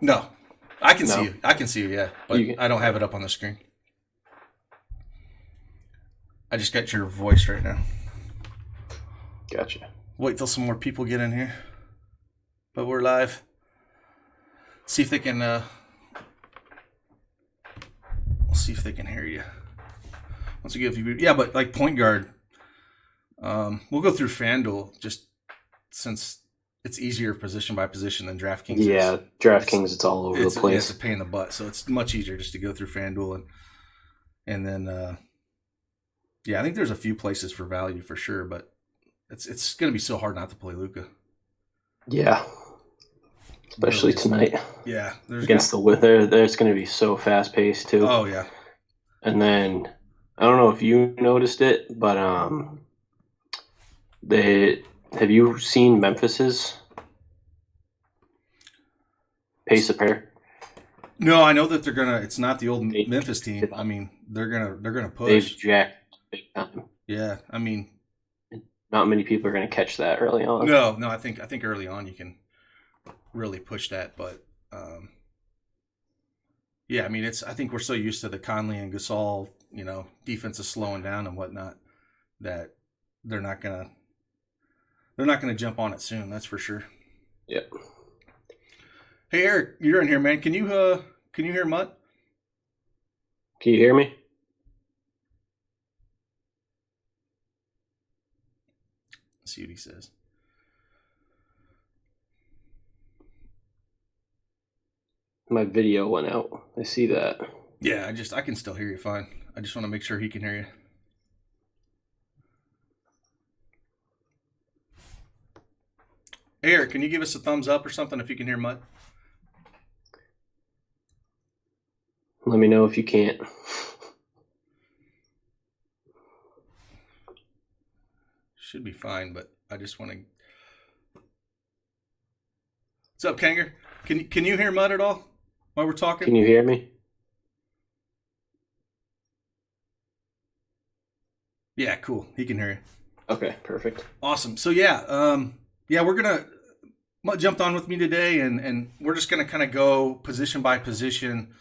No, I can see No, you. I can see you. Yeah, but you. I don't have it up on the screen. I just got your voice right now. Gotcha. Wait till some more people get in here. But we're live. See if they can. We'll see if they can hear you. Once we get a few. Yeah, but like point guard, we'll go through FanDuel just since it's easier position by position than DraftKings is. Yeah, DraftKings, it's all over the It's a place. pain in the butt, so it's much easier just to go through FanDuel and then yeah, I think there's a few places for value for sure, but it's going to be so hard not to play Luca. Yeah, It really especially is. tonight Yeah, against the weather. There's going to be so fast paced too. Oh yeah. And then I don't know if you noticed it, but they have you seen Memphis's pace of pair? No, I know that they're gonna. It's not the old They, Memphis team. I mean, they're gonna they've push. jacked big time. Yeah, I mean, Not many people are going to catch that early on. no. I think early on you can really push that, but yeah, I mean, it's. I think we're so used to the Conley and Gasol, defense is slowing down and whatnot that they're not gonna they're not gonna jump on it soon. That's for sure. Yeah. Hey Eric, you're in here, man. Can you hear Mutt? Can you hear me? Let's see what he says. My video went out. I see that. Yeah, I can still hear you fine. I just want to make sure he can hear you. Hey, Eric, can you give us a thumbs up or something if you can hear Mutt? Let me know if you can't. Should be fine, but I just want to. What's up, Kanger? Can you hear Mutt at all while we're talking? Can you hear me? Yeah, cool. He can hear you. Okay, perfect. Awesome. So yeah, we're gonna Mutt jumped on with me today, and we're just gonna kind of go position by position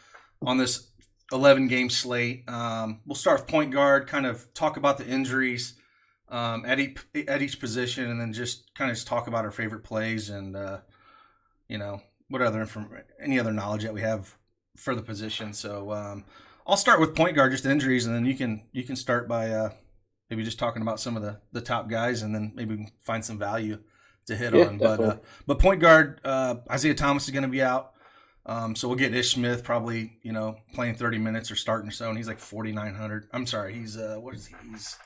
on this 11-game slate. We'll start with point guard, kind of talk about the injuries at each position, and then just kind of just talk about our favorite plays and what any other knowledge that we have for the position. So I'll start with point guard, just injuries, and then you can start by maybe just talking about some of the top guys, and then maybe we can find some value to hit Yeah, on. definitely. But point guard, Isaiah Thomas is going to be out. So we'll get Ish Smith probably, playing 30 minutes or starting so, and he's like 4,900. I'm sorry, he's what is he? He's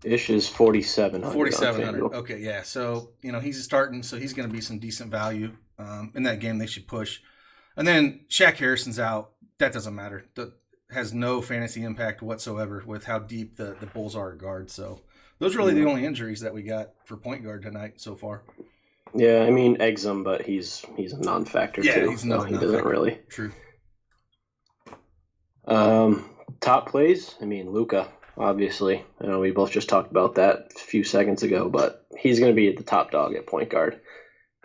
Ish is 4,700. 4,700. Okay, yeah. So he's starting, so he's going to be some decent value in that game. They should push, and then Shaq Harrison's out. That doesn't matter. That has no fantasy impact whatsoever with how deep the Bulls are at guard. So those are really the only injuries that we got for point guard tonight so far. Yeah, I mean Exum, but he's a non-factor Yeah, too. he's another He doesn't non-factor. really. True. Top plays. I mean Luca, obviously. I know we both just talked about that a few seconds ago, but he's going to be the top dog at point guard.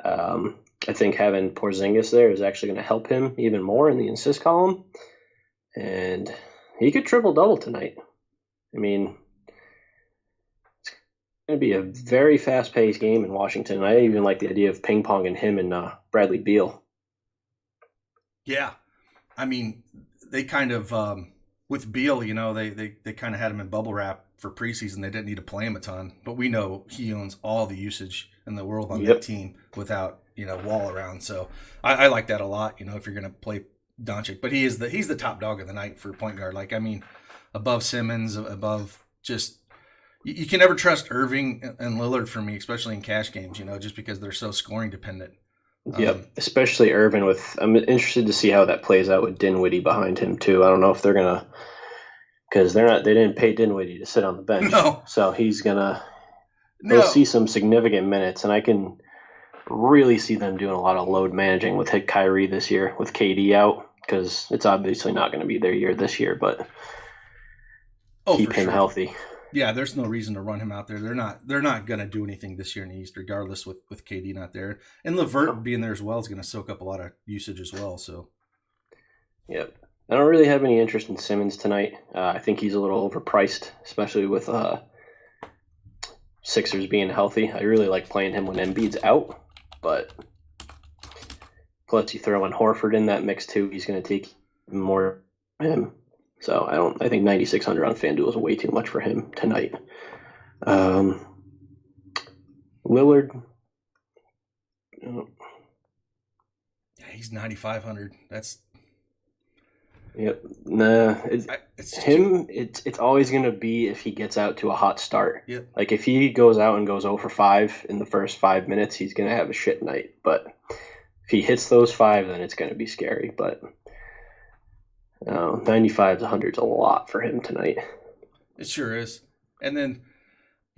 I think having Porzingis there is actually going to help him even more in the assist column, and he could triple double tonight. I mean, it's going to be a very fast-paced game in Washington. I even like the idea of ping-ponging him and Bradley Beal. Yeah, I mean, they kind of with Beal, they kind of had him in bubble wrap for preseason. They didn't need to play him a ton, but we know he owns all the usage in the world on that team without Wall around. So I like that a lot. If you're going to play Doncic, but he's the top dog of the night for point guard. Like, I mean, above Simmons, above just. You can never trust Irving and Lillard for me, especially in cash games. Just because they're so scoring dependent. Yep, especially Irvin. I'm interested to see how that plays out with Dinwiddie behind him too. I don't know if they're gonna, because they didn't pay Dinwiddie to sit on the bench, No. So he'll see some significant minutes, and I can really see them doing a lot of load managing with Kyrie this year with KD out, because it's obviously not going to be their year this year, but keep him healthy. Yeah, there's no reason to run him out there. They're not going to do anything this year in the East, regardless with KD not there. And Levert being there as well is going to soak up a lot of usage as well. So, Yep. I don't really have any interest in Simmons tonight. I think he's a little overpriced, especially with Sixers being healthy. I really like playing him when Embiid's out, but plus you throw in Horford in that mix too. He's going to take more him. So I think 9,600 on FanDuel is way too much for him tonight. Lillard. Yeah, he's 9,500. That's. Yep. Nah, it's him. It's always going to be if he gets out to a hot start. Yep. Like if he goes out and goes 0 for 5 in the first 5 minutes, he's going to have a shit night. But if he hits those 5, then it's going to be scary. But 95 to 100 is a lot for him tonight. It sure is. And then,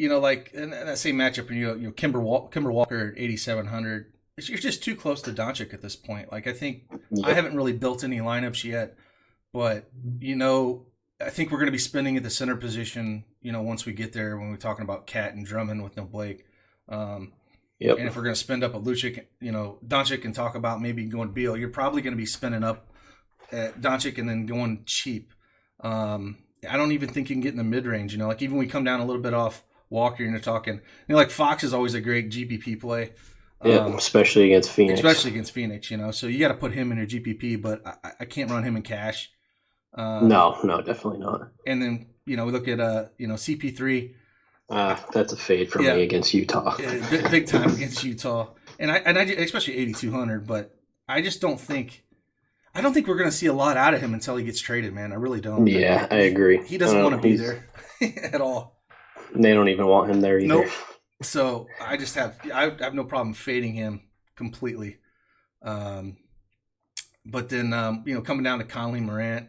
like in that same matchup, Kimber Walker at 8,700. You're just too close to Doncic at this point. Like I think I haven't really built any lineups yet, but I think we're going to be spending at the center position. Once we get there, when we're talking about Cat and Drummond with no Blake. And if we're going to spend up a Lucic, Doncic can talk about maybe going Beal. You're probably going to be spending up at Doncic and then going cheap. I don't even think you can get in the mid range. Like even we come down a little bit off Walker, and you're talking. Like Fox is always a great GPP play. Especially against Phoenix. So you got to put him in your GPP, but I can't run him in cash. No, definitely not. And then we look at CP3. That's a fade for me against Utah. Big time against Utah, and I especially 8,200. But I just don't think. I don't think we're going to see a lot out of him until he gets traded, man. I really don't. Yeah, I agree. He doesn't want to be there at all. They don't even want him there either. Nope. So I have no problem fading him completely. But then, coming down to Conley, Morant,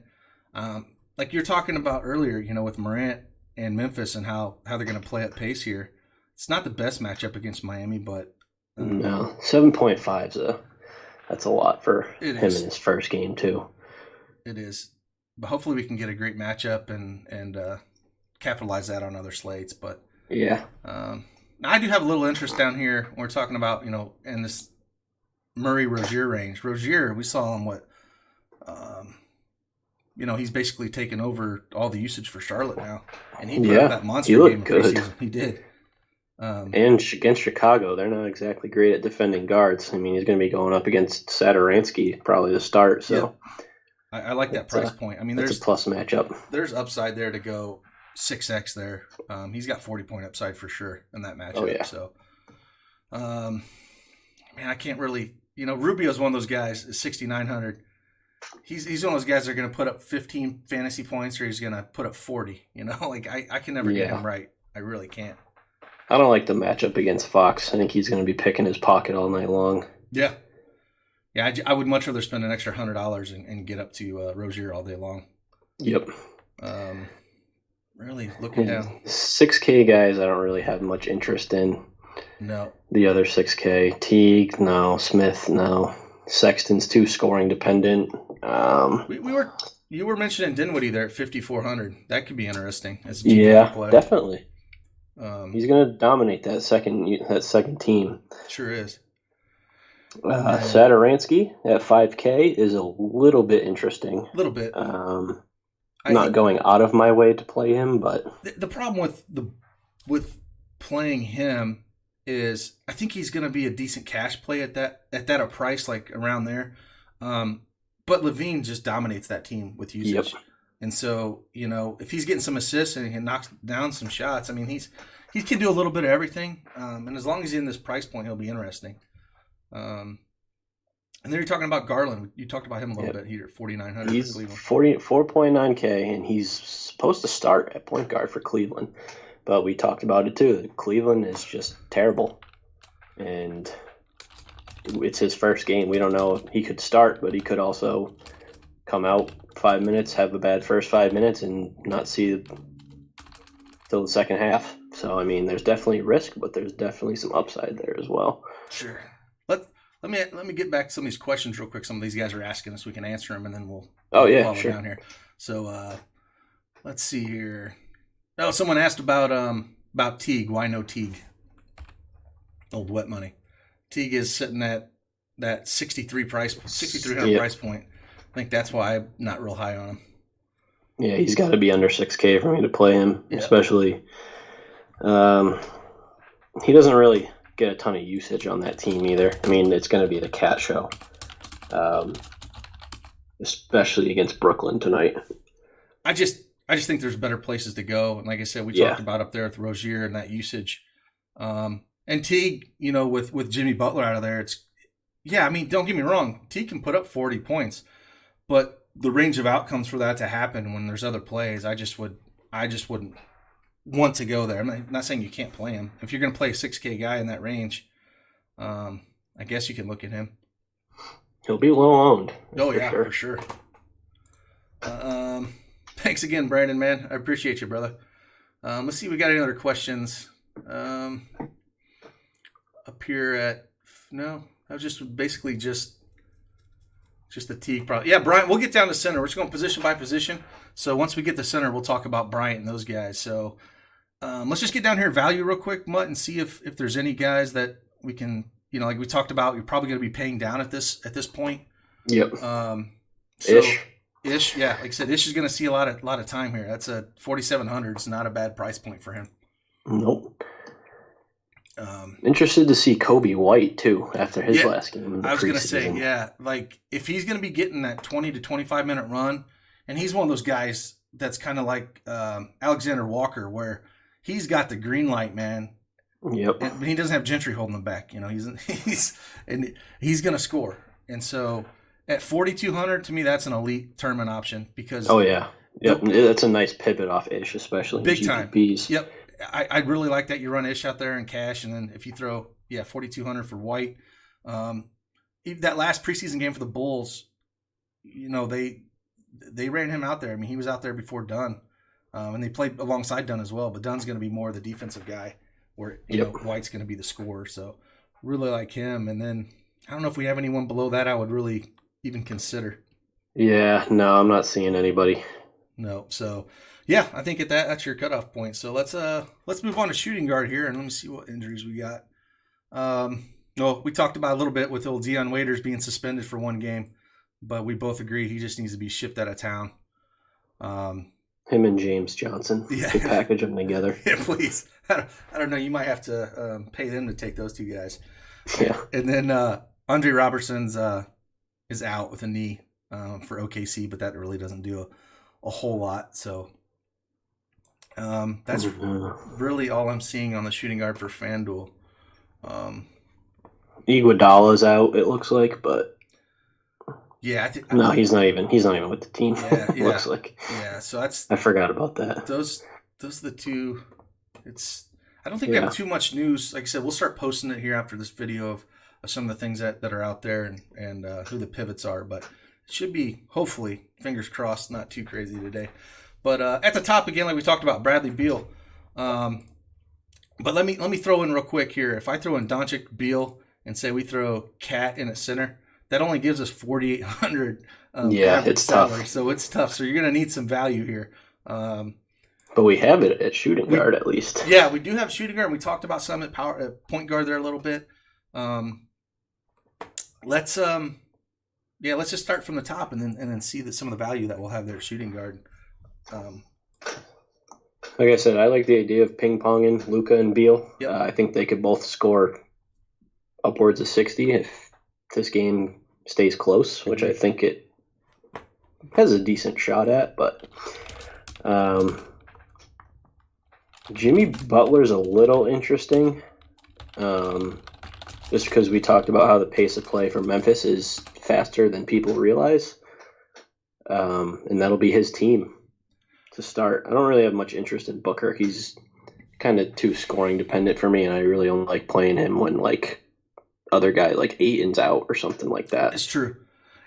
like you're talking about earlier, with Morant and Memphis and how they're going to play at pace here. It's not the best matchup against Miami, but no, 7.5 that's a lot for him in his first game too. It is, but hopefully we can get a great matchup and capitalize that on other slates. But yeah. I do have a little interest down here. We're talking about, in this Murray-Rozier range. Rozier, we saw him he's basically taken over all the usage for Charlotte now. And he put up that monster game in preseason. He did. And against Chicago, they're not exactly great at defending guards. I mean, he's going to be going up against Satoransky probably to start. So I like that price point. I mean, there's a plus matchup. There's upside there to go 6x there. He's got 40-point upside for sure in that matchup. Oh, yeah. So, man, I can't really. Rubio's one of those guys. 6,900. He's one of those guys that are going to put up 15 fantasy points, or he's going to put up 40. Like I can never get him right. I really can't. I don't like the matchup against Fox. I think he's going to be picking his pocket all night long. Yeah. Yeah, I would much rather spend an extra $100 and get up to Rozier all day long. Yep. Really looking down. 6K guys, I don't really have much interest in. No. The other 6K. Teague, no. Smith, no. Sexton's too scoring dependent. You were mentioning Dinwiddie there at 5,400. That could be interesting. As a play. Definitely. He's going to dominate that second team. Sure is. Satoransky at 5K is a little bit interesting. A little bit. Not going out of my way to play him, but the problem with playing him is I think he's going to be a decent cash play at that a price like around there. But Levine just dominates that team with usage. Yep. And so, if he's getting some assists and he can knock down some shots, I mean, he can do a little bit of everything. And as long as he's in this price point, he'll be interesting. And then you're talking about Garland. You talked about him a little bit here at 4,900. He's 4.9K, and he's supposed to start at point guard for Cleveland. But we talked about it too. Cleveland is just terrible. And it's his first game. We don't know if he could start, but he could also come out 5 minutes, have a bad first 5 minutes, and not see till the second half. So, I mean, there's definitely risk, but there's definitely some upside there as well. Sure. Let me get back to some of these questions real quick. Some of these guys are asking us. We can answer them, and then we'll follow down here. So let's see here. Oh, someone asked about Teague. Why no Teague? Old wet money. Teague is sitting at that 6,300 Yeah. price point. I think that's why I'm not real high on him. Yeah, he's got to be under 6K for me to play him, Yeah. especially. He doesn't really get a ton of usage on that team either. I mean, it's going to be the cat show, especially against Brooklyn tonight. I just think there's better places to go. And like I said, we talked about up there with Rozier and that usage. And Teague, with Jimmy Butler out of there, I mean, don't get me wrong. Teague can put up 40 points, but the range of outcomes for that to happen when there's other plays, I just wouldn't want to go there. I'm not saying you can't play him. If you're going to play a 6K guy in that range, I guess you can look at him. He'll be low owned. Oh, yeah, for sure. Thanks again, Brandon, man. I appreciate you, brother. Let's see if we got any other questions. Up here no, that was just basically just the Teague problem. Yeah, Bryant, we'll get down to center. We're just going position by position. So once we get to center, we'll talk about Bryant and those guys. So let's just get down here value real quick, Mutt, and see if there's any guys that we can, like we talked about, you're probably going to be paying down at this point. Yep. Ish, yeah. Like I said, Ish is going to see a lot of time here. That's a 4,700. It's not a bad price point for him. Nope. Interested to see Kobe White too after his last game. I was going to say, like if he's going to be getting that 20 to 25 minute run, and he's one of those guys that's kind of like Alexander Walker, where he's got the green light, man. Yep. But he doesn't have Gentry holding him back. He's going to score, and so. At 4,200, to me, that's an elite tournament option because. Oh yeah, yep. That's a nice pivot off Ish, especially big in GPPs. Time. Yep, I'd really like that. You run Ish out there in cash, and then if you throw 4,200 for White, that last preseason game for the Bulls, they ran him out there. I mean, he was out there before Dunn, and they played alongside Dunn as well. But Dunn's going to be more the defensive guy, where White's going to be the scorer. So really like him. And then I don't know if we have anyone below that I would really even consider. Yeah, no, I'm not seeing anybody. No, so I think that's your cutoff point. So let's move on to shooting guard here, and let me see what injuries we got. We talked about a little bit with old Dion Waiters being suspended for one game, but we both agree he just needs to be shipped out of town. Him and James Johnson, to package them together. Yeah, please. I don't know. You might have to pay them to take those two guys. Yeah, and then Andre Robertson's is out with a knee for OKC, but that really doesn't do a whole lot. So that's really all I'm seeing on the shooting guard for FanDuel. Iguodala's out, it looks like, but no, he's not even with the team. Yeah, it looks like. Yeah, so I forgot about that. Those are the two. I don't think we have too much news. Like I said, we'll start posting it here after this video of some of the things that are out there and who the pivots are, but it should be, hopefully, fingers crossed, not too crazy today. But at the top again, like we talked about, Bradley Beal. But let me throw in real quick here. If I throw in Doncic, Beal, and say we throw Cat in at center, that only gives us 4,800. It's salary, tough. So it's tough. So you're going to need some value here. But we have it at shooting guard at least. Yeah, we do have shooting guard. We talked about some at point guard there a little bit. Let's just start from the top and then see some of the value that we'll have there at shooting guard. Like I said, I like the idea of ping-ponging Luka and Beal. Yep. I think they could both score upwards of 60 if this game stays close, which I think it has a decent shot at. But Jimmy Butler's a little interesting, just because we talked about how the pace of play for Memphis is faster than people realize, and that'll be his team to start. I don't really have much interest in Booker. He's kind of too scoring dependent for me, and I really only like playing him when like other guy like Ayton's out or something like that. It's true.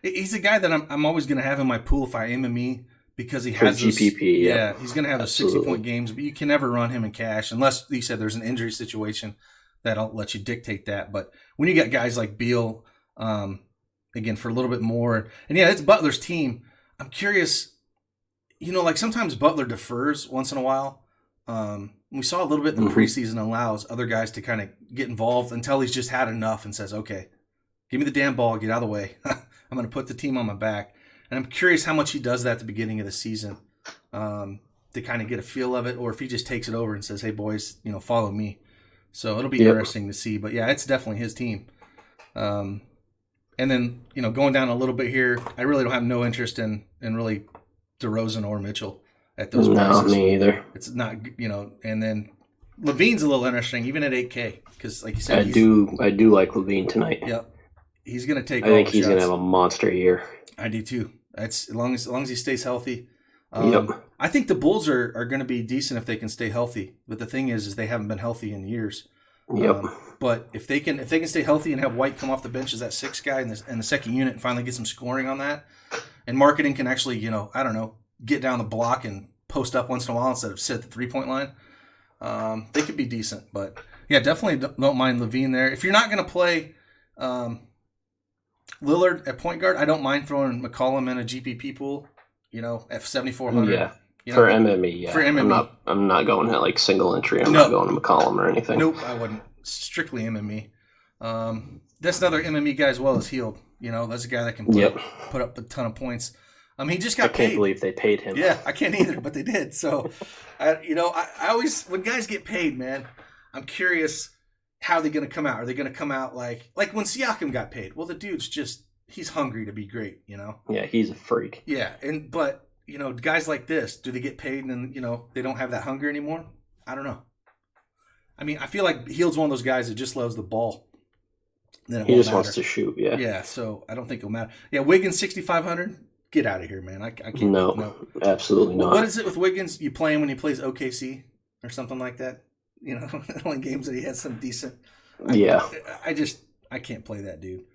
He's a guy that I'm always going to have in my pool if I am in me because he has GPP. Yeah, he's going to have those 60-point games, but you can never run him in cash unless you said there's an injury situation that'll let you dictate that. But when you got guys like Beal, again for a little bit more, and it's Butler's team. I'm curious. Like sometimes Butler defers once in a while. We saw a little bit in the preseason allows other guys to kind of get involved until he's just had enough and says, okay, give me the damn ball, get out of the way. I'm going to put the team on my back. And I'm curious how much he does that at the beginning of the season to kind of get a feel of it, or if he just takes it over and says, hey, boys, follow me. So it'll be interesting to see. But, yeah, it's definitely his team. And then, going down a little bit here, I really don't have no interest in really DeRozan or Mitchell at those prices. No, me either. It's not, and then Levine's a little interesting, even at 8K, because like you said, I do like Levine tonight. Yep, he's going to take. I think he's going to have a monster year. I do too. That's as long as he stays healthy. Yep. I think the Bulls are going to be decent if they can stay healthy. But the thing is they haven't been healthy in years. Yep. But if they can stay healthy and have White come off the bench as that sixth guy in the second unit and finally get some scoring on that, and marketing can actually get down the block and post up once in a while instead of sit at the 3-point line, they could be decent. But yeah, definitely don't mind Levine there. If you're not going to play Lillard at point guard, I don't mind throwing McCollum in a GPP pool, at 7,400. Yeah. For MME, yeah. For MME. I'm not going at like single entry. I'm not going to McCollum or anything. Nope, I wouldn't. Strictly MME. That's another MME guy as well as Healed. That's a guy that can put up a ton of points. He just got paid. I can't believe they paid him. Yeah, I can't either, but they did. So, I always, when guys get paid, man, I'm curious how they're going to come out. Are they going to come out like when Siakam got paid? Well, the dude's he's hungry to be great, Yeah, he's a freak. Yeah, but guys like this, do they get paid and they don't have that hunger anymore? I don't know. I mean, I feel like Heald's one of those guys that just loves the ball. He just wants to shoot, yeah. Yeah, so I don't think it'll matter. Yeah, Wiggins 6,500. Get out of here, man. I can't. No, absolutely not. What is it with Wiggins? You play him when he plays OKC or something like that? The only games that he has some decent. Yeah. I can't play that dude.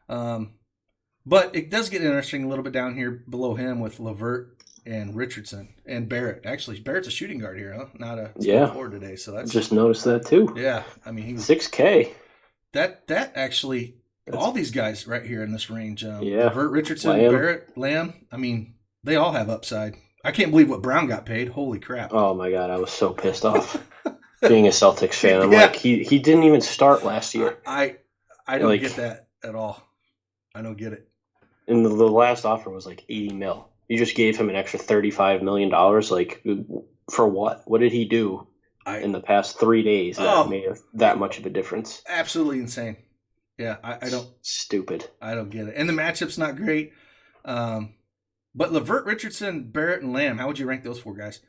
But it does get interesting a little bit down here below him with LeVert and Richardson and Barrett. Actually, Barrett's a shooting guard here, huh? Not a forward today. So that's just noticed that too. Yeah, I mean he's 6K. That actually. All these guys right here in this range, yeah. LeVert, Richardson, Barrett, Lamb, I mean, they all have upside. I can't believe what Brown got paid. Holy crap. Oh, my God. I was so pissed off being a Celtics fan. I'm like, he didn't even start last year. I don't get that at all. I don't get it. And the last offer was like $80 million. You just gave him an extra $35 million. Like, for what? What did he do in the past 3 days that made that much of a difference? Absolutely insane. Yeah, I don't. Stupid. I don't get it. And the matchup's not great. But LeVert, Richardson, Barrett, and Lamb, how would you rank those four guys?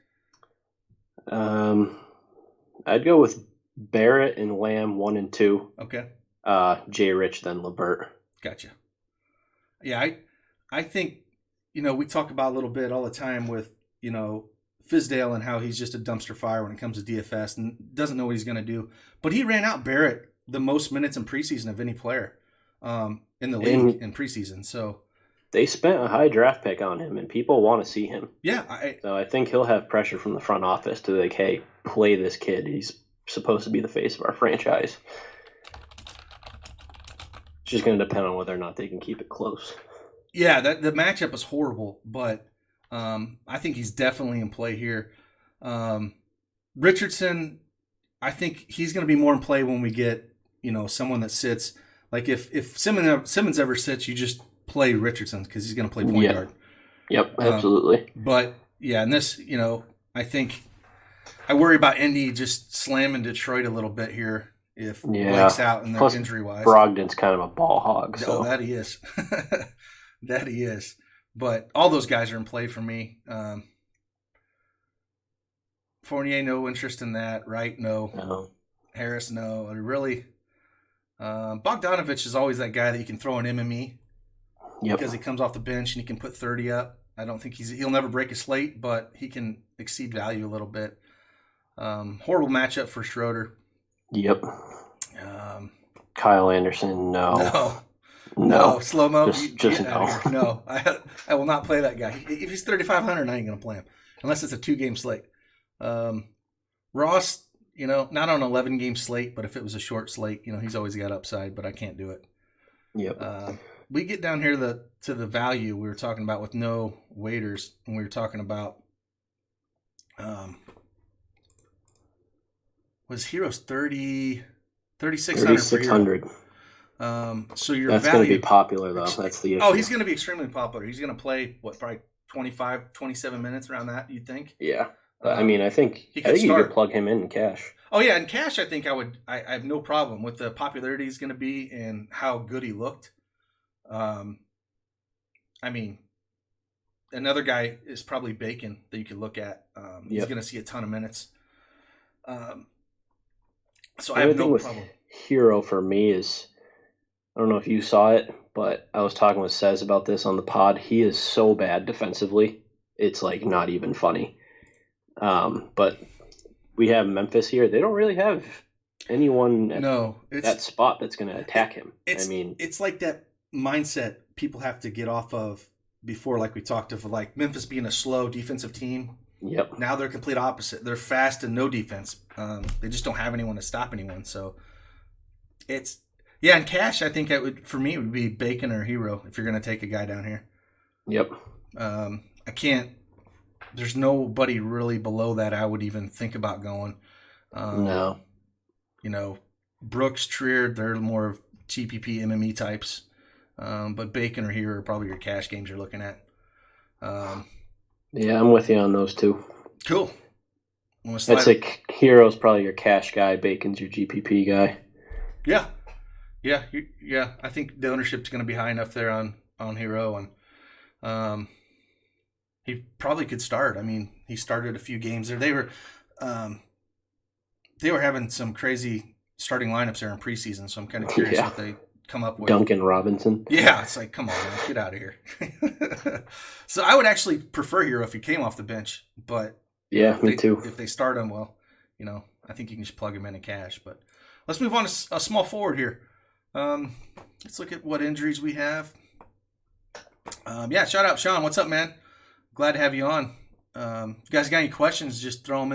I'd go with Barrett and Lamb 1 and 2. Okay. J. Rich, then LeVert. Gotcha. Yeah, I think, we talk about a little bit all the time with, Fizdale and how he's just a dumpster fire when it comes to DFS and doesn't know what he's going to do. But he ran out Barrett the most minutes in preseason of any player in the league in preseason. So they spent a high draft pick on him, and people want to see him. Yeah. So I think he'll have pressure from the front office to like, hey, play this kid. He's supposed to be the face of our franchise. It's just going to depend on whether or not they can keep it close. Yeah, the matchup is horrible, but I think he's definitely in play here. Richardson, I think he's going to be more in play when we get someone that sits. Like if Simmons ever sits, you just play Richardson because he's going to play point guard. Yep, absolutely. But yeah, and this, I think I worry about Indy just slamming Detroit a little bit here if Blake's out and they're injury wise. Brogdon's kind of a ball hog. So. Oh, that he is. That he is. But all those guys are in play for me. Fournier, no interest in that. Wright, no. Harris, no. Really, Bogdanovich is always that guy that you can throw in MME because he comes off the bench and he can put 30 up. I don't think he'll never break a slate, but he can exceed value a little bit. Horrible matchup for Schroeder. Yep. Kyle Anderson, no. Slow-mo. Just no. No, I will not play that guy. If he's 3,500, I ain't going to play him unless it's a 2-game slate. Ross, not on an 11-game slate, but if it was a short slate, he's always got upside, but I can't do it. Yep. We get down here to the value we were talking about with no waiters, and we were talking about was Hero's 3,600 for Hero. 3,600. So your That's value going to be popular though. That's the issue. Oh, he's going to be extremely popular. He's going to play probably 25, 27 minutes around that. You'd think. Yeah, I mean, I think you could plug him in cash. Oh yeah, in cash, I think I have no problem with the popularity he's going to be and how good he looked. I mean, another guy is probably Bacon that you could look at. He's going to see a ton of minutes. So I have no problem. Hero for me is, I don't know if you saw it, but I was talking with Cez about this on the pod. He is so bad defensively. It's like not even funny. But we have Memphis here. They don't really have anyone at that spot that's going to attack him. It's like that mindset people have to get off of before, like we talked of, like Memphis being a slow defensive team. Yep. Now they're complete opposite. They're fast and no defense. They just don't have anyone to stop anyone. So in cash, I think for me, it would be Bacon or Hero if you're going to take a guy down here. Yep. There's nobody really below that I would even think about going. No. Brooks, Trier, they're more of TPP, MME types. But Bacon or Hero are probably your cash games you're looking at. Yeah, I'm with you on those two. Cool. That's like Hero's probably your cash guy. Bacon's your GPP guy. Yeah. I think the ownership's going to be high enough there on Hero, and he probably could start. I mean, he started a few games there. They were having some crazy starting lineups there in preseason, so I'm kind of curious what they come up with. Duncan Robinson. Yeah, it's like, come on, man, get out of here. So I would actually prefer Hero if he came off the bench, but yeah, me too. If they start him, well, I think you can just plug him in cash. But let's move on to a small forward here. Let's look at what injuries we have. Shout out Sean. What's up, man? Glad to have you on. If you guys got any questions, just throw them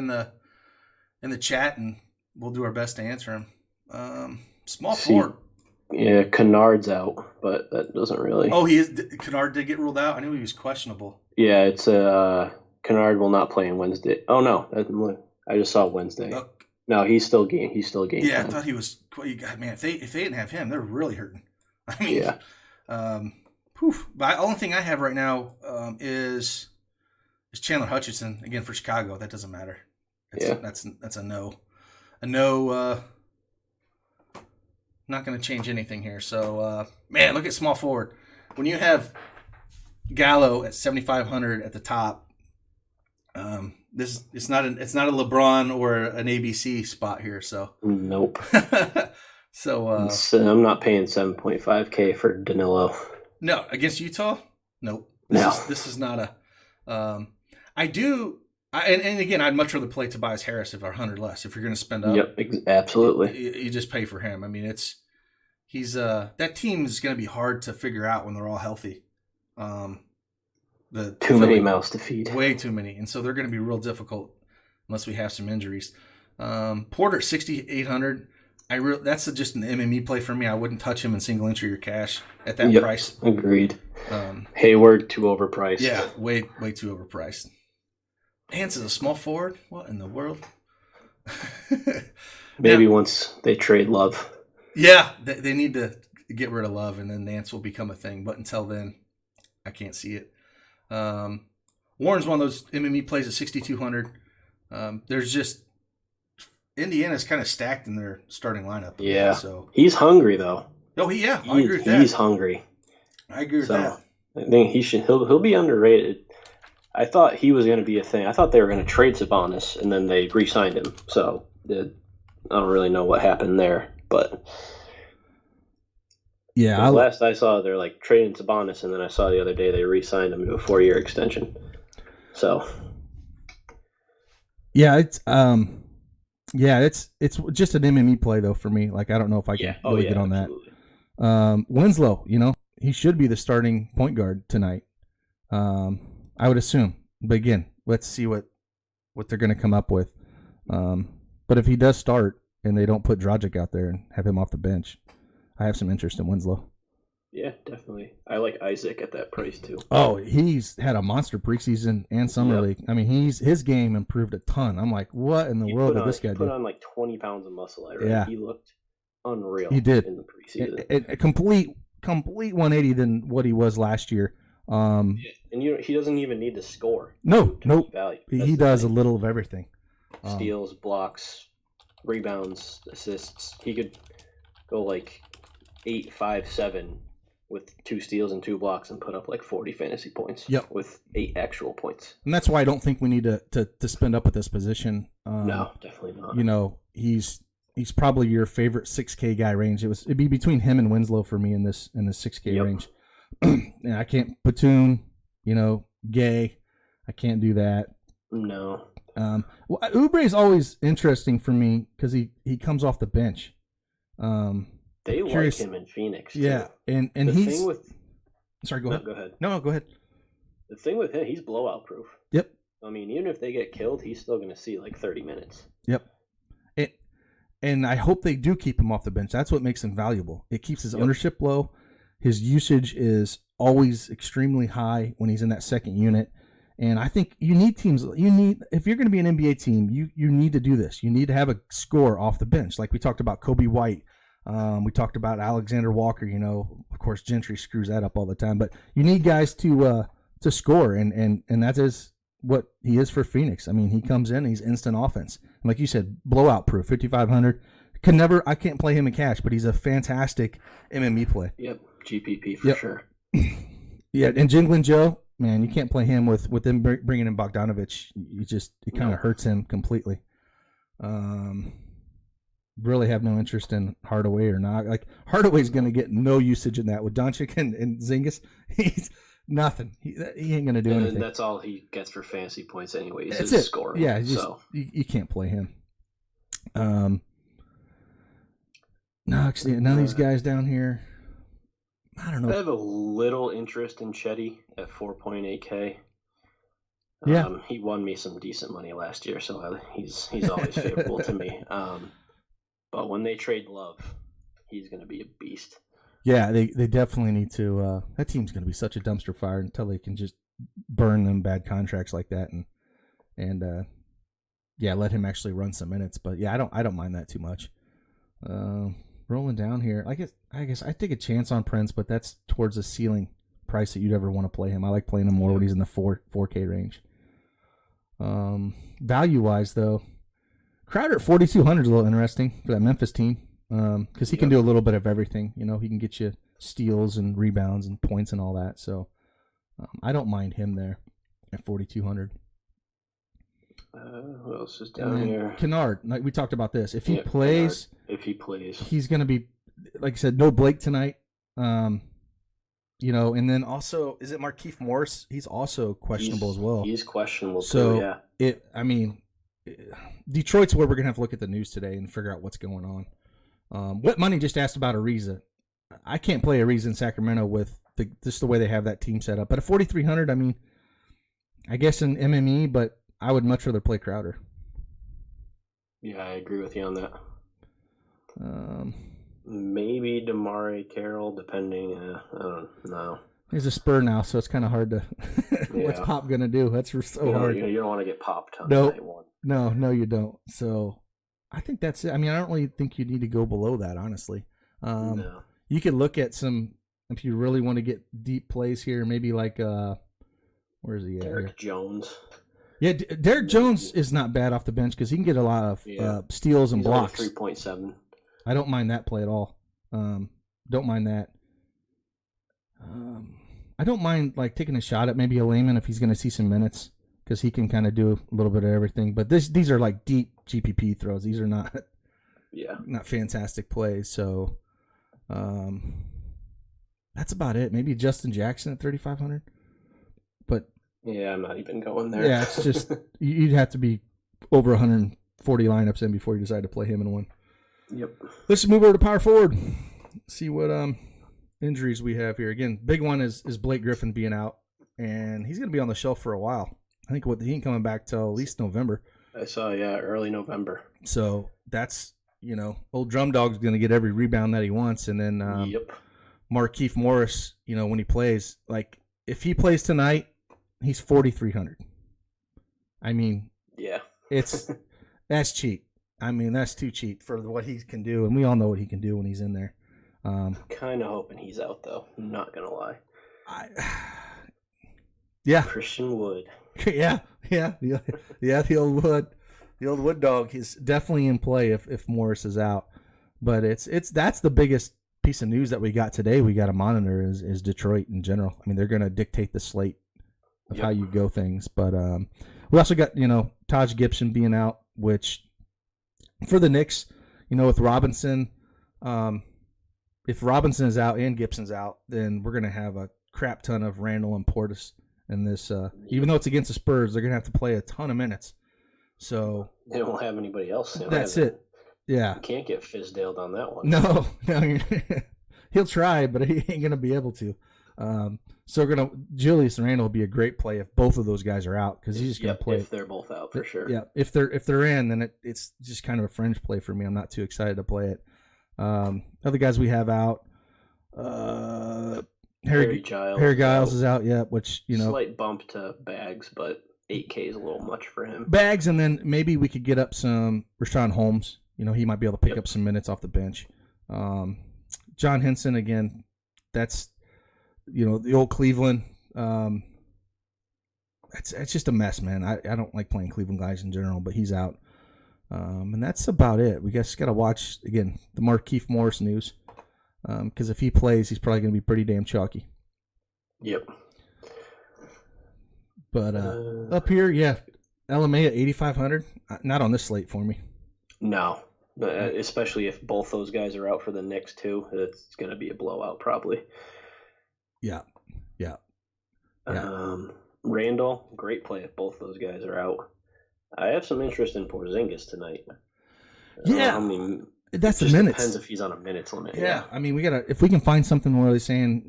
in the chat, and we'll do our best to answer them. Small forward. Yeah, Kennard's out, but that doesn't really. Oh, Kennard did get ruled out. I knew he was questionable. Yeah, it's Kennard will not play on Wednesday. Oh no, I just saw Wednesday. No, he's still game. Yeah, I thought he was. Man, if they didn't have him, they're really hurting. I mean, yeah. But the only thing I have right now is Chandler Hutchinson again for Chicago. That doesn't matter. That's a no. A no. Not going to change anything here. So, man, look at small forward. When you have Gallo at 7,500 at the top, it's not a LeBron or an ABC spot here. So nope. So I'm not paying $7.5K for Danilo. No, against Utah. Nope. This is not a. I do. And again, I'd much rather play Tobias Harris if 100 less. If you're going to spend up, yep, absolutely. You just pay for him. I mean, he's that team is going to be hard to figure out when they're all healthy. Too many mouths to feed. Way too many, and so they're going to be real difficult unless we have some injuries. Porter 6,800. That's just an MME play for me. I wouldn't touch him in single entry or cash at that price. Agreed. Hayward too overpriced. Yeah, way too overpriced. Hance is a small forward? What in the world? Maybe once they trade Love. Yeah, they need to get rid of Love, and then Nance will become a thing. But until then, I can't see it. Warren's one of those MME plays at 6,200. There's just Indiana's kind of stacked in their starting lineup. Yeah, so he's hungry though. Oh, I agree with that. He's hungry. I agree with that. I think he'll be underrated. I thought he was going to be a thing. I thought they were going to trade Sabonis, and then they re-signed him. So I don't really know what happened there, but yeah. Last I saw, they're like trading Sabonis, and then I saw the other day they re-signed him to a 4-year extension. So yeah, it's just an MME play though for me. Like I don't know if I can really get on absolutely. That. Winslow, he should be the starting point guard tonight. I would assume, but again, let's see what they're going to come up with. But if he does start and they don't put Dragic out there and have him off the bench, I have some interest in Winslow. Yeah, definitely. I like Isaac at that price too. Oh, he's had a monster preseason and summer league. I mean, his game improved a ton. I'm like, what in the world did this guy do? He put on like 20 pounds of muscle. I read. Yeah. He looked unreal. He did in the preseason. A complete 180 than what he was last year. And he doesn't even need to score. No. Value. He does a little of everything. Steals, blocks, rebounds, assists. He could go like 8, 5, 7 with 2 steals and 2 blocks and put up like 40 fantasy points. Yep. With 8 actual points. And that's why I don't think we need to spend up at this position. No, definitely not. He's probably your favorite 6K guy range. It'd be between him and Winslow for me in this 6K range. And I can't platoon, Gay. I can't do that. No. Oubre is always interesting for me because he comes off the bench. They like him in Phoenix too. Yeah, and he's. Sorry, go ahead. Go ahead. No, go ahead. The thing with him, he's blowout proof. Yep. I mean, even if they get killed, he's still going to see like 30 minutes. Yep. And I hope they do keep him off the bench. That's what makes him valuable. It keeps his ownership low. His usage is always extremely high when he's in that second unit. And I think you need teams. If you're going to be an NBA team, you need to do this. You need to have a scorer off the bench, like we talked about Kobe White. We talked about Alexander Walker. Of course, Gentry screws that up all the time. But you need guys to score, and that is what he is for Phoenix. I mean, he comes in, he's instant offense. And like you said, blowout proof, 5,500. I can't play him in cash, but he's a fantastic MME play. Yep, GPP for sure. Yeah, and Jinglin Joe, man, you can't play him with them bringing in Bogdanovich. It kind of hurts him completely. Really have no interest in Hardaway or not. Like Hardaway's going to get no usage in that with Doncic and Zingas. He's nothing. He ain't going to do anything. And that's all he gets for fantasy points anyways. That's it. Scoring. Yeah, you can't play him. No, actually, none of these guys down here. I don't know. I have a little interest in Chetty at 4.8K. Yeah, he won me some decent money last year, so he's always favorable to me. But when they trade Love, he's going to be a beast. Yeah, they definitely need to. That team's going to be such a dumpster fire until they can just burn them bad contracts like that and let him actually run some minutes. But yeah, I don't mind that too much. Rolling down here, I guess I take a chance on Prince, but that's towards the ceiling price that you'd ever want to play him. I like playing him more when he's in the 4K range. Value wise though, Crowder at 4,200 is a little interesting for that Memphis team because he can do a little bit of everything. He can get you steals and rebounds and points and all that. So I don't mind him there at 4,200. Who else is down here? Kennard, like we talked about this. If he plays, he's going to be, like I said, no Blake tonight. And then also, is it Markieff Morris? He's also questionable as well. He's questionable too. Yeah. Detroit's where we're going to have to look at the news today and figure out what's going on. What Money just asked about Ariza. I can't play Ariza in Sacramento with just the way they have that team set up. But at 4,300, I mean, I guess in MME, but I would much rather play Crowder. Yeah, I agree with you on that. Maybe DeMare Carroll, depending. I don't know. He's a Spur now, so it's kind of hard to. What's Pop gonna do? That's so hard. You don't want to get popped on night one. No, you don't. So I think that's it. I mean, I don't really think you need to go below that, honestly. No. You could look at some if you really want to get deep plays here. Maybe like where is he at? Derek Jones. Yeah, Derek Jones is not bad off the bench because he can get a lot of steals and blocks. 3.7. I don't mind that play at all. Don't mind that. I don't mind like taking a shot at maybe a Layman if he's going to see some minutes because he can kind of do a little bit of everything. But these are like deep GPP throws. These are not fantastic plays. So that's about it. Maybe Justin Jackson at 3,500. But yeah, I'm not even going there. Yeah, it's just you'd have to be over 140 lineups in before you decide to play him in one. Yep. Let's just move over to power forward. See what injuries we have here. Again, big one is Blake Griffin being out, and he's going to be on the shelf for a while. I think he ain't coming back till at least November. I saw, early November. So that's old Drum Dog's going to get every rebound that he wants, and then Markieff Morris, when he plays, like if he plays tonight, he's 4,300. I mean, yeah, that's cheap. I mean, that's too cheap for what he can do, and we all know what he can do when he's in there. Kind of hoping he's out though. I'm not gonna lie. Yeah, Christian Wood. yeah. The old Wood dog. He's definitely in play if Morris is out. But that's the biggest piece of news that we got today. We got to monitor is Detroit in general. I mean, they're going to dictate the slate of how you go things. But we also got Taj Gibson being out, which for the Knicks, with Robinson, if Robinson is out and Gibson's out, then we're going to have a crap ton of Randall and Portis in this. Even though it's against the Spurs, they're going to have to play a ton of minutes. So they don't have anybody else. That's it. Yeah. You can't get Fizdaled on that one. No. He'll try, but he ain't going to be able to. So Julius Randle will be a great play if both of those guys are out, because he's just going to play. If they're both out, for sure. Yeah. If they're in, then it's just kind of a fringe play for me. I'm not too excited to play it. Other guys we have out. Harry Giles is out. Yeah, which slight bump to Bags, but 8K is a little much for him. Bags, and then maybe we could get up some Rashawn Holmes. He might be able to pick up some minutes off the bench. John Henson, again, that's, the old Cleveland. It's just a mess, man. I don't like playing Cleveland guys in general, but he's out. And that's about it. We just got to watch, again, the Markieff Morris news. Because if he plays, he's probably going to be pretty damn chalky. Yep. But up here, yeah, LMA at 8,500. Not on this slate for me. No, but especially if both those guys are out for the Knicks too, it's going to be a blowout probably. Yeah. Randall, great play if both those guys are out. I have some interest in Porzingis tonight. Yeah, that's the minutes. Depends if he's on a minutes limit. Yeah, I mean, if we can find something where they're saying,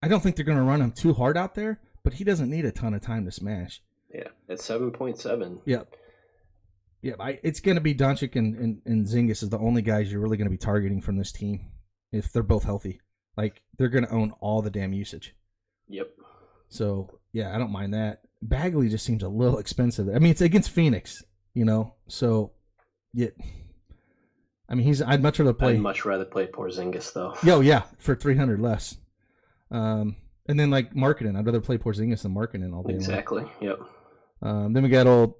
I don't think they're going to run him too hard out there, but he doesn't need a ton of time to smash. Yeah, at 7.7. Yep. Yeah, it's going to be Doncic and Zingis is the only guys you're really going to be targeting from this team if they're both healthy. Like, they're going to own all the damn usage. Yep. So, yeah, I don't mind that. Bagley just seems a little expensive. I mean, it's against Phoenix, so, yeah. I mean, I'd much rather play Porzingis, though. Yeah, for 300 less. And then, like, Markkanen. I'd rather play Porzingis than Markkanen all day. Exactly, yep. Then we got old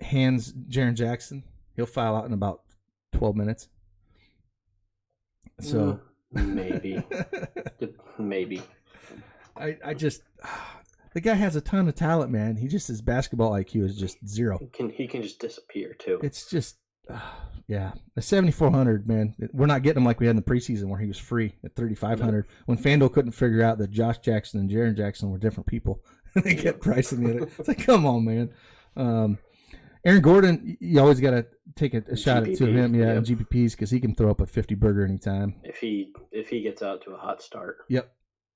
Hands Jaren Jackson. He'll file out in about 12 minutes. So maybe. I just the guy has a ton of talent, man. His basketball IQ is just zero. He can just disappear too. It's just yeah. The 7,400, man. We're not getting him like we had in the preseason where he was free at 3,500 when FanDuel couldn't figure out that Josh Jackson and Jaren Jackson were different people. They kept pricing it. It's like, come on, man. Aaron Gordon, you always got to take a shot at him, in GPPs, because he can throw up a 50 burger anytime. If he gets out to a hot start. Yep,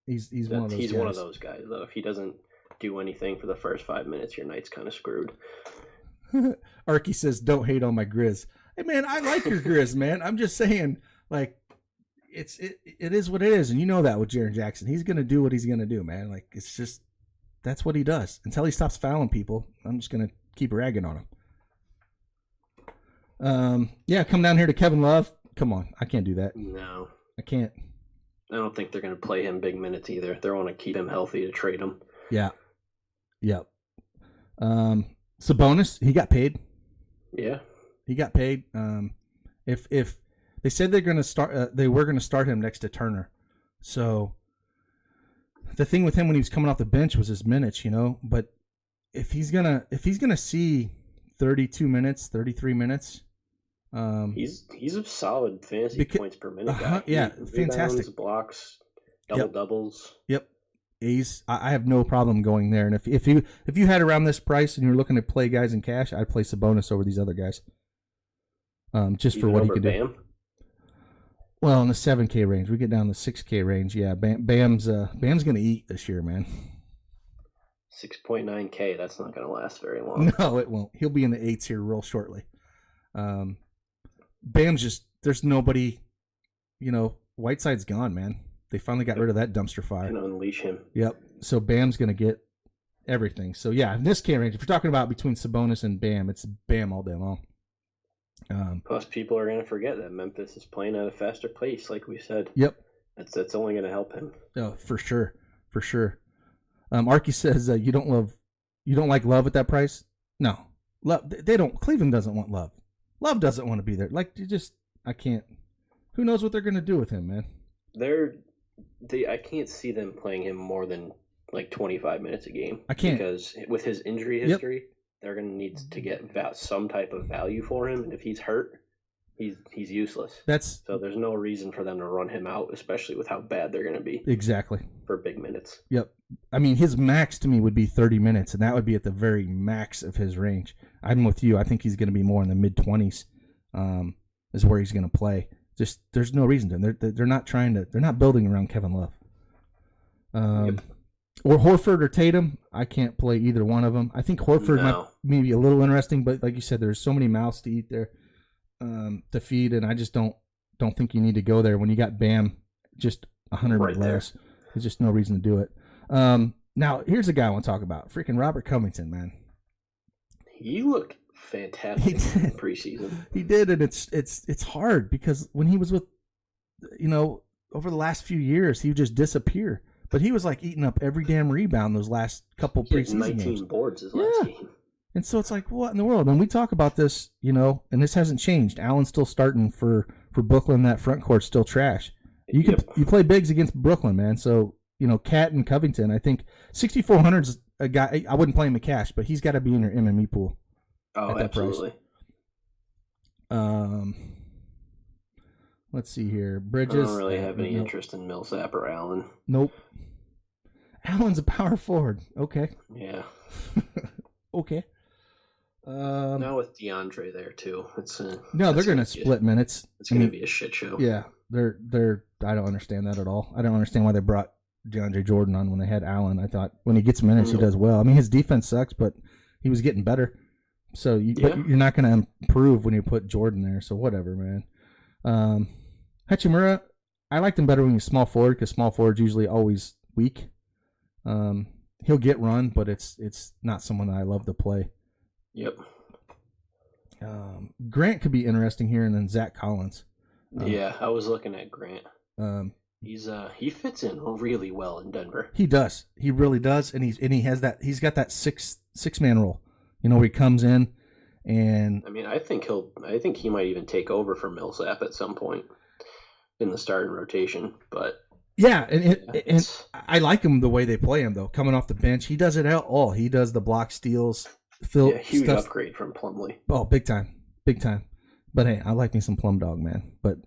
he's one of those. He's one of those guys, though. If he doesn't do anything for the first 5 minutes, your night's kind of screwed. Arky says, "Don't hate on my Grizz." Hey, man, I like your Grizz, man. I'm just saying, like, it is what it is, and you know that with Jaren Jackson, he's gonna do what he's gonna do, man. Like, it's just that's what he does until he stops fouling people. I'm just gonna keep ragging on him. Come down here to Kevin Love. Come on, I can't do that. No, I can't. I don't think they're going to play him big minutes either. They want to keep him healthy to trade him. Yeah. Yep. Sabonis, he got paid. Yeah, he got paid. If they said they're going to start, they were going to start him next to Turner. So the thing with him when he was coming off the bench was his minutes, But if he's gonna see 32 minutes, 33 minutes. He's a solid fantasy points per minute guy. Fantastic. Rebounds, blocks, doubles. Yep. I have no problem going there. And if you had around this price and you're looking to play guys in cash, I'd play Sabonis over these other guys. Just for what he could do. Well, in the 7K range, we get down to 6K range. Yeah, Bam's gonna eat this year, man. 6.9K. That's not going to last very long. No, it won't. He'll be in the 8s here real shortly. Bam's just there's nobody. Whiteside's gone, man. They finally got rid of that dumpster fire. And unleash him. Yep. So Bam's going to get everything. So, yeah, in this range, if you're talking about between Sabonis and Bam, it's Bam all day long. Plus, people are going to forget that Memphis is playing at a faster pace, like we said. Yep. That's only going to help him. Oh, for sure. For sure. Arky says you don't like Love at that price? No. Love, they don't. Cleveland doesn't want Love. Love doesn't want to be there. Like, I can't. Who knows what they're going to do with him, man? I can't see them playing him more than like 25 minutes a game. I can't. Because with his injury history, they're going to need to get some type of value for him. And if he's hurt, he's useless. So there's no reason for them to run him out, especially with how bad they're going to be. Exactly. For big minutes. Yep. I mean, his max to me would be 30 minutes, and that would be at the very max of his range. I'm with you. I think he's going to be more in the mid-20s is where he's going to play. Just there's no reason to. They're not trying to. They're not building around Kevin Love. Or Horford or Tatum. I can't play either one of them. I think Horford might maybe a little interesting, but like you said, there's so many mouths to eat there, to feed, and I just don't think you need to go there when you got Bam just 100 or less. There's just no reason to do it. Now here's a guy I want to talk about. Freaking Robert Covington, man. He looked fantastic in preseason. He did, and it's hard because when he was with, over the last few years, he would just disappear. But he was like eating up every damn rebound those last couple preseason 19 games. boards his last game. And so it's like, what in the world? And we talk about this, and this hasn't changed. Allen's still starting for Brooklyn. That front court's still trash. You play bigs against Brooklyn, man. So, Cat and Covington, I think 6,400's a guy. I wouldn't play him in cash, but he's got to be in your MME pool. Oh, at that absolutely. Price. Let's see here. Bridges. I don't really have any interest in Millsap or Allen. Nope. Allen's a power forward. Okay. Yeah. Okay. Now with DeAndre there too, they're going to split minutes. It's going to be a shit show. Yeah, they're. I don't understand that at all. I don't understand why they brought DeAndre Jordan on when they had Allen. I thought when he gets minutes, he does well. I mean, his defense sucks, but he was getting better. So but you're not going to improve when you put Jordan there. So whatever, man. Hachimura, I liked him better when he's small forward because small forward's usually always weak. He'll get run, but it's not someone that I love to play. Yep. Grant could be interesting here, and then Zach Collins. I was looking at Grant. He fits in really well in Denver. He does. He really does, and he's got that six man role. Where he comes in, and I mean, I think he might even take over for Millsap at some point in the starting rotation. But yeah, and I like him the way they play him though. Coming off the bench, he does it all. He does the block steals. Huge upgrade from Plumlee. Oh, big time. But hey, I like me some Plum Dog, man. But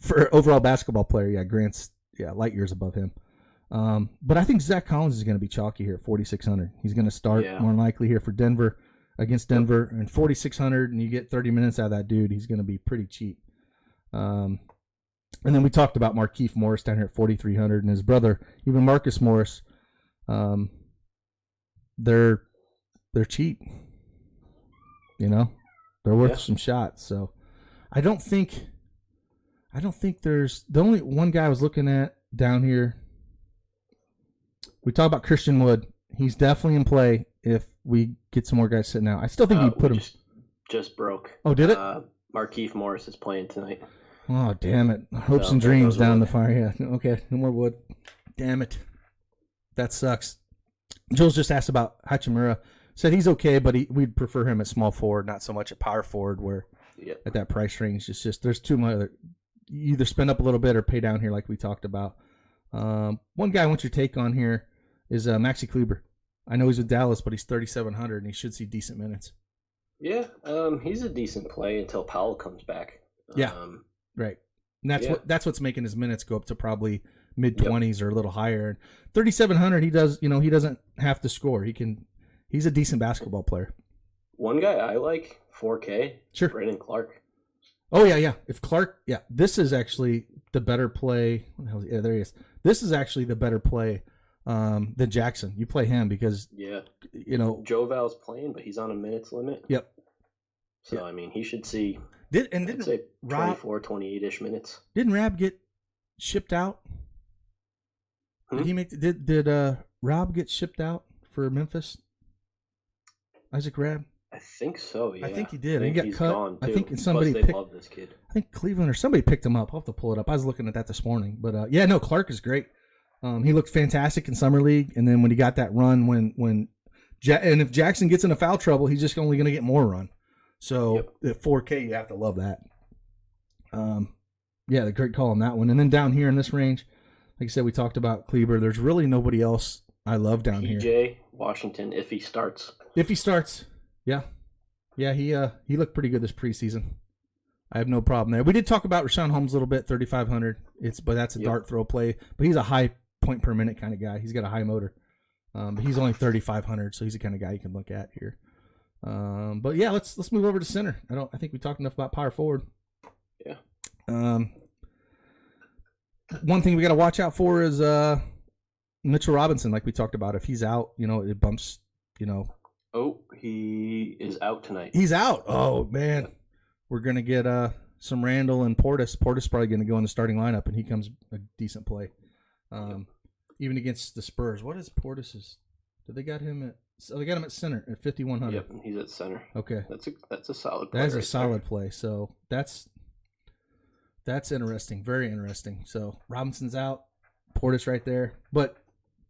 for overall basketball player, Grant's light years above him. But I think Zach Collins is going to be chalky here at 4,600. He's going to start more than likely here for Denver against Denver, and 4,600, and you get 30 minutes out of that dude. He's going to be pretty cheap. And then we talked about Markieff Morris down here at 4,300, and his brother, even Marcus Morris. They're cheap. They're worth some shots. So I don't think there's the only one guy I was looking at down here. We talk about Christian Wood. He's definitely in play if we get some more guys sitting out. I still think we put him. Just broke. Oh, did it? Markieff Morris is playing tonight. Oh, damn it. Hopes and dreams down the fire. Yeah. Okay. No more Wood. Damn it. That sucks. Jules just asked about Hachimura. Said he's okay, but we'd prefer him at small forward, not so much at power forward, where at that price range, it's just there's too much. You either spend up a little bit or pay down here like we talked about. One guy I want your take on here is Maxi Kleber. I know he's with Dallas, but he's 3,700, and he should see decent minutes. Yeah, he's a decent play until Powell comes back. Right. And that's what's making his minutes go up to probably mid-20s or a little higher. And 3,700, he doesn't have to score. He's a decent basketball player. One guy I like, 4K, sure. Brandon Clark. Oh, yeah. If Clark, this is actually the better play. Yeah, there he is. This is actually the better play than Jackson. You play him because, Joe Val's playing, but he's on a minutes limit. Yep. So, I mean, he should see, didn't say 24, 28-ish minutes. Didn't Rab get shipped out? Did he make? Did Rob get shipped out for Memphis? Isaac Rabb? I think so. Yeah, I think he did. He got cut. I think somebody picked. Love this kid. I think Cleveland or somebody picked him up. I'll have to pull it up. I was looking at that this morning, but yeah, no, Clark is great. He looked fantastic in summer league, and then when he got that run, and if Jackson gets into foul trouble, he's just only going to get more run. So at 4K, you have to love that. Yeah, the great call on that one. And then down here in this range, like I said, we talked about Kleber. There's really nobody else I love down here. PJ Washington, if he starts. Yeah. Yeah, he looked pretty good this preseason. I have no problem there. We did talk about Rashawn Holmes a little bit, 3,500. But that's a dart throw play. But he's a high point per minute kind of guy. He's got a high motor. But he's only 3,500, so he's the kind of guy you can look at here. But yeah, let's move over to center. I think we talked enough about power forward. Yeah. One thing we got to watch out for is Mitchell Robinson, like we talked about. If he's out, it bumps. Oh, he is out tonight. He's out. Oh man, we're gonna get some Randall and Portis. Portis probably gonna go in the starting lineup, and he comes a decent play. Even against the Spurs. What is Portis's? Did they got him at? So they got him at center at 5,100. Yep, he's at center. Okay, that's a solid play. That is a solid play. So that's interesting. Very interesting. So Robinson's out. Portis right there. But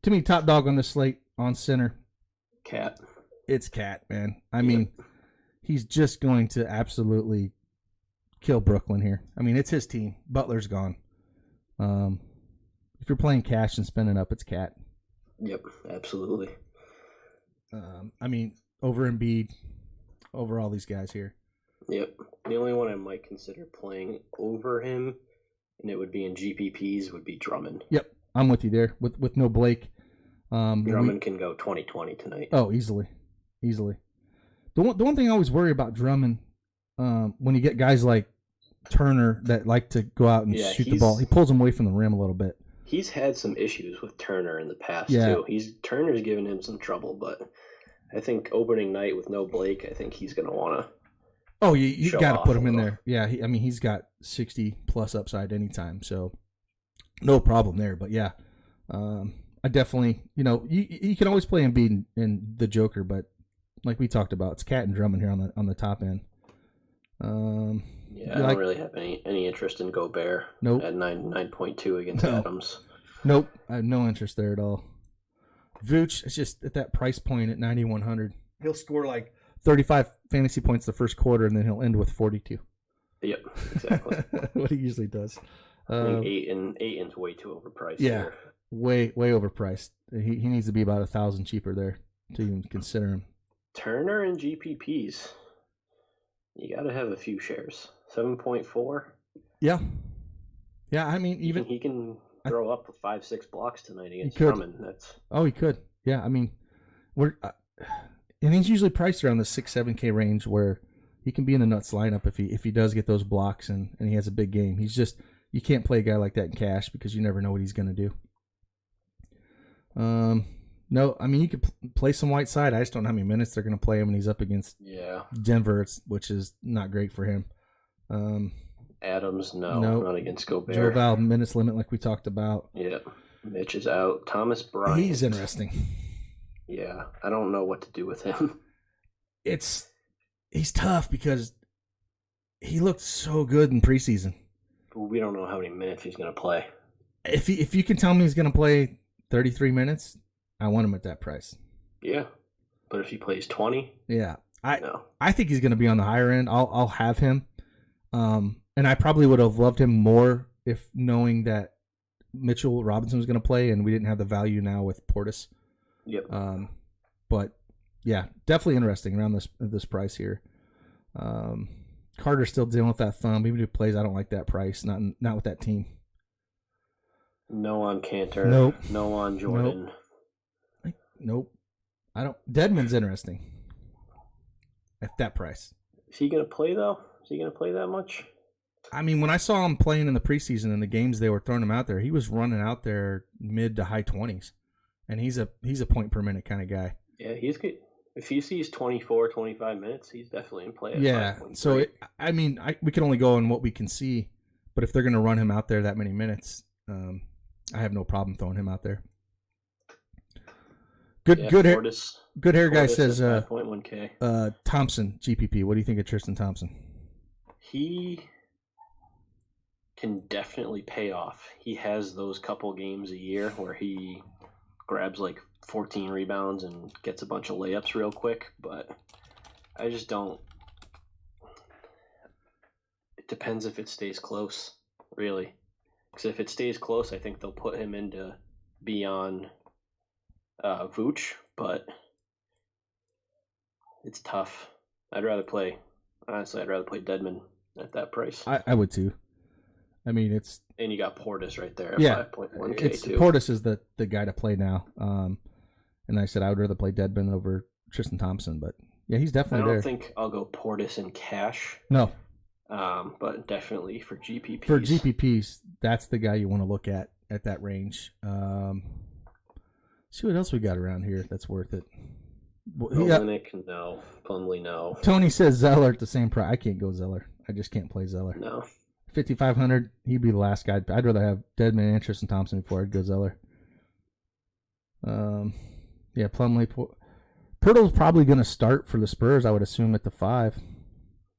to me, top dog on this slate on center. Cat. It's Cat, man. I mean, he's just going to absolutely kill Brooklyn here. I mean, it's his team. Butler's gone. If you're playing cash and spending up, it's Cat. Yep, absolutely. I mean, over Embiid, over all these guys here. Yep. The only one I might consider playing over him, and it would be in GPPs, would be Drummond. Yep, I'm with you there. With no Blake. Drummond can go 20-20 tonight. Oh, easily. The one thing I always worry about Drummond, when you get guys like Turner that like to go out and shoot the ball, he pulls them away from the rim a little bit. He's had some issues with Turner in the past too. Turner's given him some trouble, but I think opening night with no Blake, I think he's going to want to. Oh, you got to put him in there. Yeah, he's got 60 plus upside anytime, so no problem there. But yeah, I definitely, you can always play Embiid and the Joker, but like we talked about, it's Cat and Drummond here on the top end. I don't really have any interest in Gobert. Nope. At 9.2 against Adams. Nope, I have no interest there at all. Vooch, it's just at that price point at 9,100. He'll score like 35 fantasy points the first quarter, and then he'll end with 42. Yep, exactly. What he usually does. I think 8 is way too overpriced. Yeah, there. way overpriced. He needs to be about 1,000 cheaper there to even consider him. Turner and GPPs. You got to have a few shares. 7.4. Yeah. I mean, even he can throw up 5-6 blocks tonight against Drummond. He could. Yeah, I mean, and he's usually priced around the 6-7K range where he can be in the nuts lineup if he does get those blocks and he has a big game. He's just, you can't play a guy like that in cash because you never know what he's going to do. No, I mean, you could play some Whiteside. I just don't know how many minutes they're going to play him when he's up against Denver, which is not great for him. Adams, not against Gobert. Joe Val, minutes limit like we talked about. Yeah, Mitch is out. Thomas Bryant. He's interesting. Yeah, I don't know what to do with him. He's tough because he looked so good in preseason. We don't know how many minutes he's going to play. If you can tell me he's going to play 33 minutes, I want him at that price. Yeah, but if he plays 20, I think he's going to be on the higher end. I'll have him, and I probably would have loved him more if knowing that Mitchell Robinson was going to play, and we didn't have the value now with Portis. Yep. But yeah, definitely interesting around this price here. Carter's still dealing with that thumb. Even if he plays, I don't like that price. Not with that team. No on Cantor. Nope. No on Jordan. Nope. I don't. Deadman's interesting at that price. Is he going to play though? Is he going to play that much? I mean, when I saw him playing in the preseason in the games they were throwing him out there, he was running out there mid to high 20s, and he's a point per minute kind of guy. Yeah, he's good. If he sees 24, 25 minutes, he's definitely in play. Yeah. So we can only go on what we can see, but if they're going to run him out there that many minutes, I have no problem throwing him out there. Good hair. Portis, Good hair guy says 5.1K. Thompson GPP. What do you think of Tristan Thompson? He can definitely pay off. He has those couple games a year where he grabs like 14 rebounds and gets a bunch of layups real quick, but I just don't. It depends if it stays close, really. Because if it stays close, I think they'll put him into beyond Vooch, but it's tough. I'd rather play Dedmon at that price. I would too. I mean, it's... And you got Portis right there at 5.1K too. Portis is the guy to play now. And I said I would rather play Dedmon over Tristan Thompson, but yeah, he's definitely there. I don't think I'll go Portis in cash. No. But definitely for GPPs. For GPPs, that's the guy you want to look at that range. See what else we got around here that's worth it. Olenek, no. Plumlee, no. Tony says Zeller at the same price. I can't go Zeller. I just can't play Zeller. No. 5,500, he'd be the last guy. I'd rather have Dedmon and Tristan Thompson before I'd go Zeller. Yeah, Plumlee. Pirtle's probably going to start for the Spurs, I would assume, at the 5.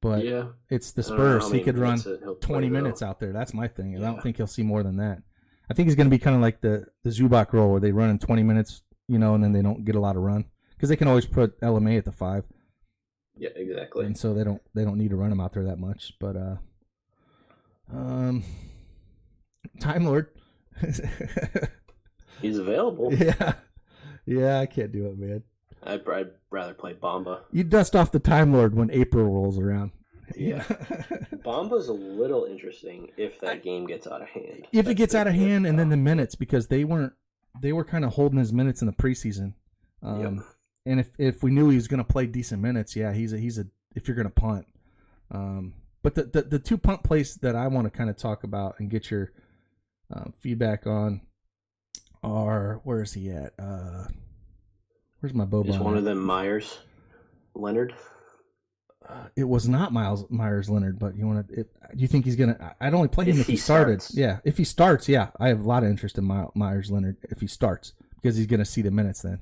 But yeah, it's the Spurs. He could run 20 minutes out there. That's my thing. And I don't think he'll see more than that. I think he's going to be kind of like the Zubac role where they run in 20 minutes, and then they don't get a lot of run. Because they can always put LMA at the 5. Yeah, exactly. And so they don't need to run him out there that much. But Time Lord. He's available. Yeah, I can't do it, man. I'd rather play Bamba. You dust off the Time Lord when April rolls around. Yeah. Bamba's a little interesting if that game gets out of hand. If it gets out of hand, and then the minutes, because they were kind of holding his minutes in the preseason. And if we knew he was going to play decent minutes, yeah, he's a if you're going to punt. But the 2 punt plays that I want to kind of talk about and get your feedback on are, where is he at? Where's my Boban? Is one of them Myers Leonard? It was not Myers Leonard, but you want to? Do you think he's gonna? I'd only play him if he started. Starts. Yeah, if he starts, yeah, I have a lot of interest in Myers Leonard if he starts because he's gonna see the minutes then.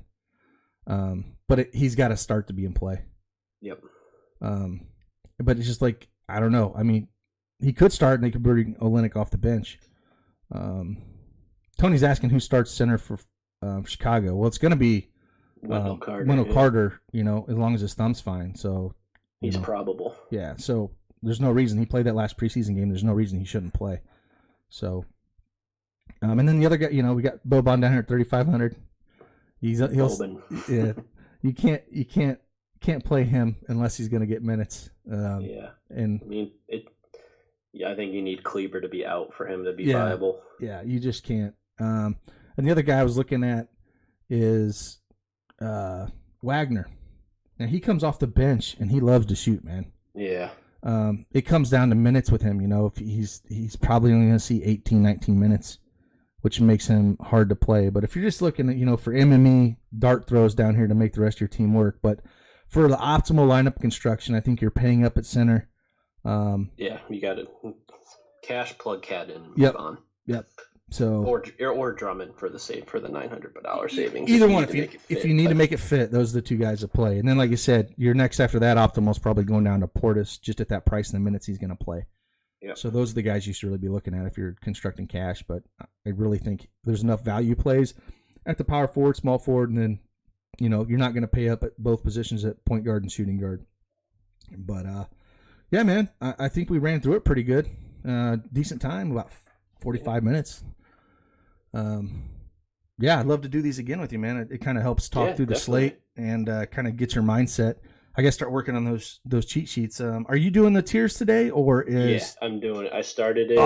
But he's got to start to be in play. Yep. But it's just like, I don't know. I mean, he could start and they could bring Olenek off the bench. Tony's asking who starts center for Chicago. Well, it's going to be Wendell Carter, as long as his thumb's fine. So he's probable. Yeah, so there's no reason. He played that last preseason game. There's no reason he shouldn't play. So, and then the other guy, we got Boban down here at 3,500. Yeah, you can't play him unless he's going to get minutes. And I mean I think you need Kleber to be out for him to be viable. Yeah, you just can't. And the other guy I was looking at is Wagner. Now he comes off the bench and he loves to shoot, man. Yeah. It comes down to minutes with him. If he's probably only going to see 18, 19 minutes. Which makes him hard to play. But if you're just looking at, for MME, dart throws down here to make the rest of your team work. But for the optimal lineup construction, I think you're paying up at center. Yeah, you got it. Cash, plug Cat in, move on. Yep. So or Drummond for the $900 savings. Either one, if you need to make it fit, those are the 2 guys to play. And then, like you said, your next after that optimal is probably going down to Portis, just at that price and the minutes he's going to play. Yep. So those are the guys you should really be looking at if you're constructing cash. But I really think there's enough value plays at the power forward, small forward, and then you're not going to pay up at both positions at point guard and shooting guard. But yeah, man, I think we ran through it pretty good. Decent time, about 45 minutes. Yeah, I'd love to do these again with you, man. It kind of helps talk through the slate and kind of get your mindset. I got to start working on those cheat sheets. Are you doing the tiers today, or is? Yeah, I'm doing it. I started it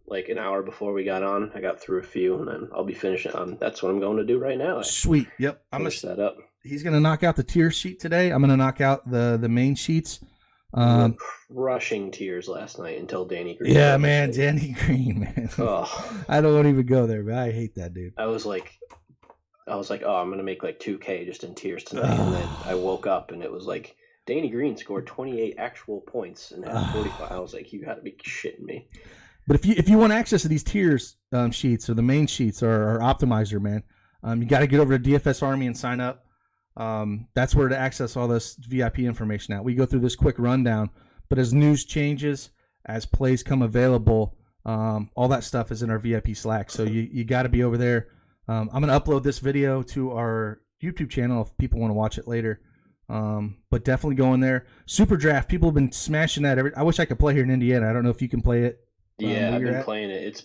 like an hour before we got on. I got through a few, and then I'll be finishing. That's what I'm going to do right now. Sweet. Yep. I'm gonna set up. He's gonna knock out the tier sheet today. I'm gonna knock out the main sheets. Crushing tears last night until Danny Green. Yeah, man, Danny Green, man. Oh. I don't want to even go there, but I hate that dude. I was like, oh, I'm going to make like 2K just in tears tonight. And then I woke up and it was like, Danny Green scored 28 actual points and had 45. I was like, you got to be shitting me. But if you want access to these tiers sheets or the main sheets or optimizer, man, You got to get over to DFS Army and sign up. That's where to access all this VIP information at. We go through this quick rundown, but as news changes, as plays come available, all that stuff is in our VIP Slack. So you got to be over there. I'm going to upload this video to our YouTube channel if people want to watch it later. But definitely go in there. Super Draft, people have been smashing that. I wish I could play here in Indiana. I don't know if you can play it. Yeah, I've been playing it.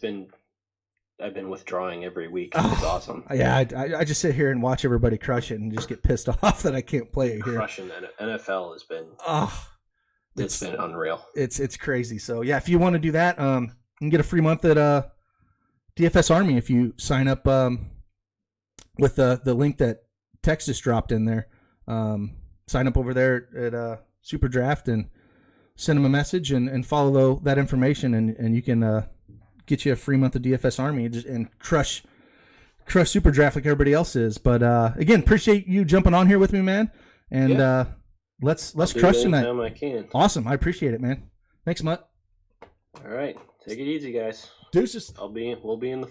I've been withdrawing every week. It's awesome. Yeah, I just sit here and watch everybody crush it and just get pissed off that I can't play it here. Crushing NFL has been it's been unreal. It's crazy. So yeah, if you want to do that, you can get a free month at DFS Army if you sign up with the link that Tex just dropped in there. Sign up over there at Super Draft and send them a message and follow that information, and you can get you a free month of DFS Army and crush Super Draft like everybody else is. But again, appreciate you jumping on here with me, man. And let's crush tonight. I can. Awesome, I appreciate it, man. Thanks, Mutt. All right, take it easy, guys. Deuces. We'll be in the